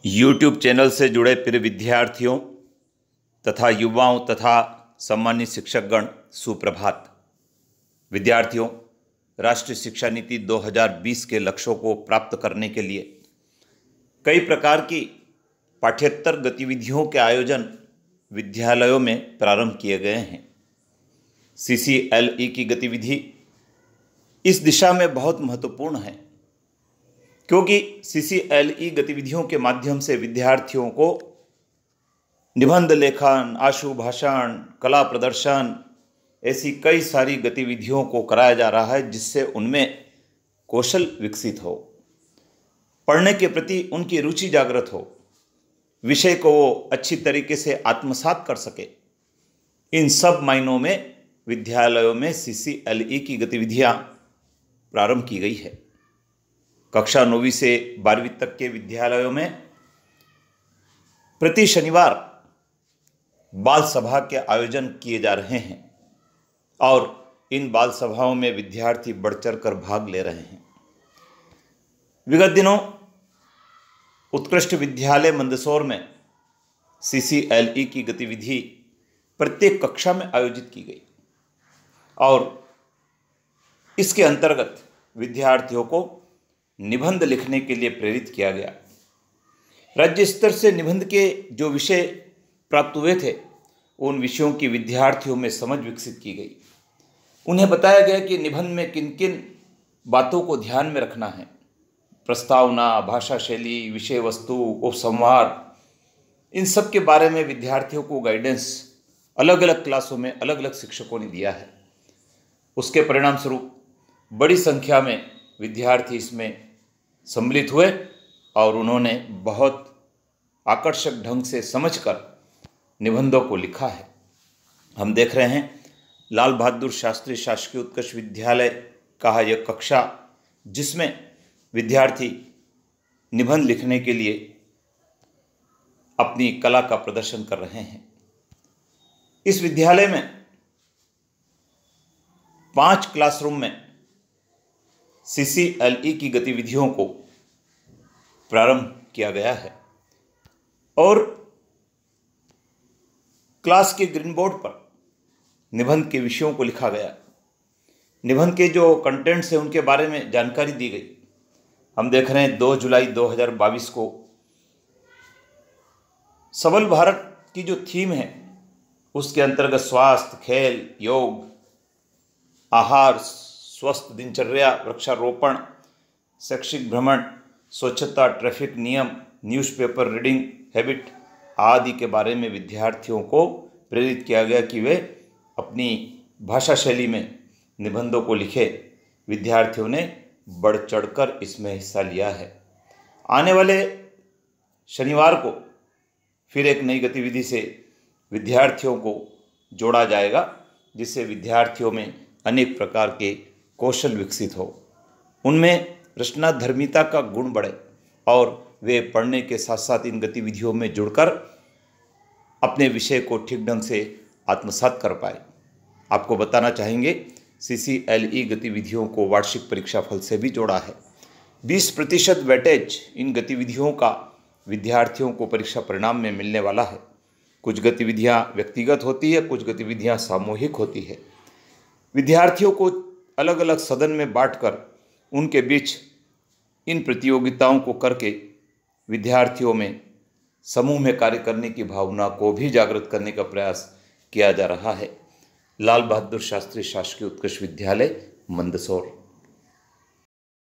YouTube channel से जुड़े प्रिय विद्यार्थियों तथा युवाओं तथा सम्मानित शिक्षकगण सुप्रभात। विद्यार्थियों, राष्ट्रीय शिक्षा नीति 2020 के लक्ष्यों को प्राप्त करने के लिए कई प्रकार की पाठ्येतर गतिविधियों के आयोजन विद्यालयों में प्रारंभ किए गए हैं। CCLE की गतिविधि इस दिशा में बहुत महत्वपूर्ण है, क्योंकि CCLE गतिविधियों के माध्यम से विद्यार्थियों को निबंध लेखन, आशु भाषण, कला प्रदर्शन ऐसी कई सारी गतिविधियों को कराया जा रहा है, जिससे उनमें कौशल विकसित हो, पढ़ने के प्रति उनकी रुचि जागृत हो, विषय को वो अच्छी तरीके से आत्मसात कर सके। इन सब मायनों में विद्यालयों में CCLE की गतिविधियां प्रारंभ की गई है। कक्षा 9वीं से 12वीं तक के विद्यालयों में प्रति शनिवार बाल सभा के आयोजन किए जा रहे हैं और इन बाल सभाओं में विद्यार्थी बढ़ चढ़ कर भाग ले रहे हैं। विगत दिनों उत्कृष्ट विद्यालय मंदसौर में CCLE की गतिविधि प्रत्येक कक्षा में आयोजित की गई और इसके अंतर्गत विद्यार्थियों को निबंध लिखने के लिए प्रेरित किया गया। राज्य स्तर से निबंध के जो विषय प्राप्त हुए थे, उन विषयों की विद्यार्थियों में समझ विकसित की गई। उन्हें बताया गया कि निबंध में किन किन बातों को ध्यान में रखना है। प्रस्तावना, भाषा शैली, विषय वस्तु, उपसंहार, इन सब के बारे में विद्यार्थियों को गाइडेंस अलग अलग क्लासों में अलग अलग शिक्षकों ने दिया है। उसके परिणाम स्वरूप बड़ी संख्या में विद्यार्थी इसमें सम्मिलित हुए और उन्होंने बहुत आकर्षक ढंग से समझकर निबंधों को लिखा है। हम देख रहे हैं लाल बहादुर शास्त्री शासकीय उत्कृष्ट विद्यालय का यह कक्षा, जिसमें विद्यार्थी निबंध लिखने के लिए अपनी कला का प्रदर्शन कर रहे हैं। इस विद्यालय में 5 क्लासरूम में CCLE की गतिविधियों को प्रारंभ किया गया है और क्लास के ग्रीन बोर्ड पर निबंध के विषयों को लिखा गया। निबंध के जो कंटेंट्स हैं उनके बारे में जानकारी दी गई। हम देख रहे हैं 2 जुलाई 2022 को सबल भारत की जो थीम है, उसके अंतर्गत स्वास्थ्य, खेल, योग, आहार, स्वस्थ दिनचर्या, वृक्षारोपण, शैक्षिक भ्रमण, स्वच्छता, ट्रैफिक नियम, न्यूज़पेपर रीडिंग हैबिट आदि के बारे में विद्यार्थियों को प्रेरित किया गया कि वे अपनी भाषा शैली में निबंधों को लिखे। विद्यार्थियों ने बढ़ चढ़कर इसमें हिस्सा लिया है। आने वाले शनिवार को फिर एक नई गतिविधि से विद्यार्थियों को जोड़ा जाएगा, जिससे विद्यार्थियों में अनेक प्रकार के कौशल विकसित हो, उनमें रचनाधर्मिता का गुण बढ़े और वे पढ़ने के साथ साथ इन गतिविधियों में जुड़कर अपने विषय को ठीक ढंग से आत्मसात कर पाए। आपको बताना चाहेंगे, CCLE गतिविधियों को वार्षिक परीक्षा फल से भी जोड़ा है। 20% वेटेज इन गतिविधियों का विद्यार्थियों को परीक्षा परिणाम में मिलने वाला है। कुछ गतिविधियां व्यक्तिगत होती है, कुछ गतिविधियां सामूहिक होती है। विद्यार्थियों को अलग अलग सदन में बांटकर उनके बीच इन प्रतियोगिताओं को करके विद्यार्थियों में समूह में कार्य करने की भावना को भी जागृत करने का प्रयास किया जा रहा है। लाल बहादुर शास्त्री शासकीय उत्कृष्ट विद्यालय मंदसौर।